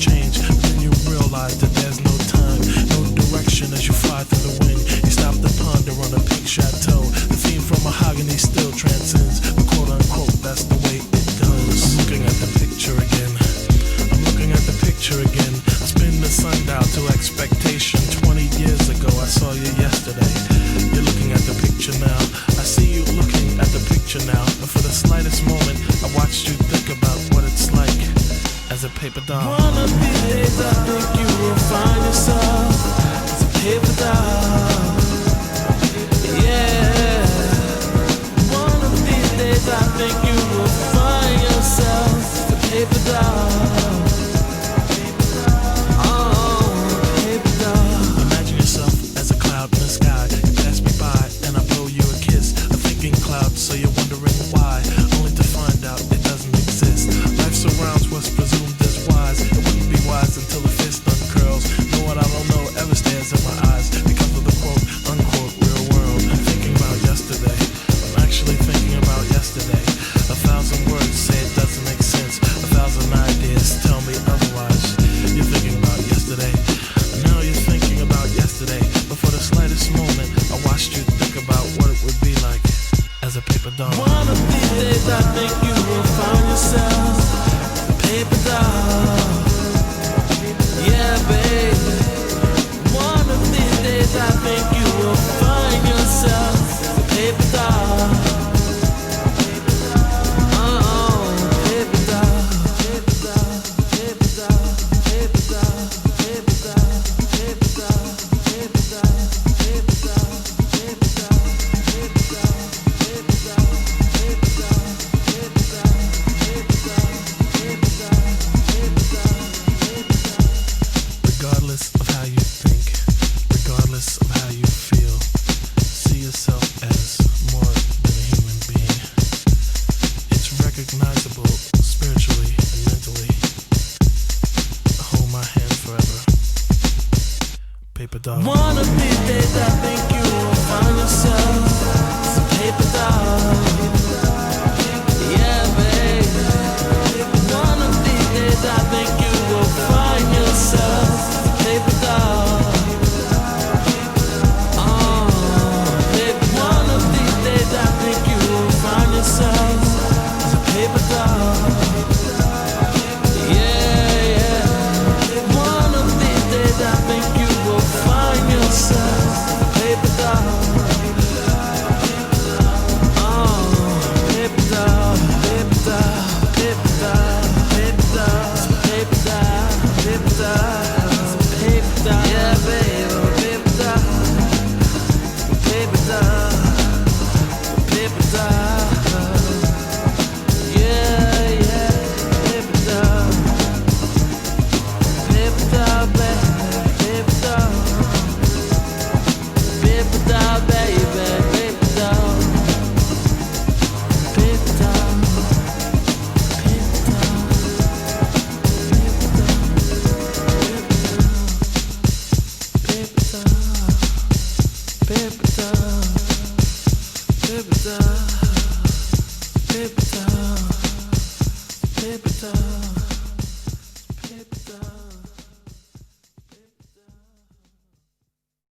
change. But then you realize that there's no time, no direction as you fly through the wind. You stop to ponder on a pink chateau. The theme from Mahogany still transcends, but quote unquote, that's the way it goes. I'm looking at the picture again. I'm looking at the picture again. I spin the sundial to expectation. 20 years ago, I saw you yesterday. You're looking at the picture now. I see you looking at the picture now. And for the slightest moment, I watched you think about what it's like as a paper doll. One of these days I think you will find yourself as a paper doll. Yeah. One of these days I think you will find yourself as a paper doll. Oh, paper doll. Imagine yourself as a cloud in the sky. You pass me by and I blow you a kiss. A thinking cloud, so you're wondering why, only to find out it doesn't exist. Life surrounds what's presumed as wise. It wouldn't be wise until the fist uncurls. Know what I don't know ever stares in my eyes because of the quote unquote real world. I'm thinking about yesterday. I'm actually thinking about yesterday. 1,000 words say it doesn't make sense. 1,000 ideas tell me otherwise. You're thinking about yesterday. Now you're thinking about yesterday. But for the slightest moment, I watched you think about what it would be like as a paper doll. One of these days I think you will find yourself a paper doll. Yeah, baby. One of these days I think you will find yourself a paper doll. Oh, paper doll, paper doll, paper doll, paper doll, paper doll, paper doll, paper doll, paper doll, paper doll, paper doll. Regardless of how you think, regardless of how you feel, see yourself as more than a human being. It's recognizable spiritually and mentally. Hold my hand forever. Paper doll. One of these days I think you will find yourself as a paper doll. Yeah, baby. One of these days I think you will find yourself as a paper doll. Oh, baby. One of these days I think you will find yourself as a paper doll. Yeah, yeah. One of these days I think you will find yourself a paper doll. Oh, paper doll, paper doll, paper doll, paper doll, paper doll, paper doll, paper doll. Yeah, baby, paper doll, paper doll, paper doll. Yeah, yeah, paper doll, paper doll, baby, paper doll. Paper doll, baby, paper doll. Paper doll, paper doll, paper doll, paper doll, paper doll, paper doll, paper doll, paper doll.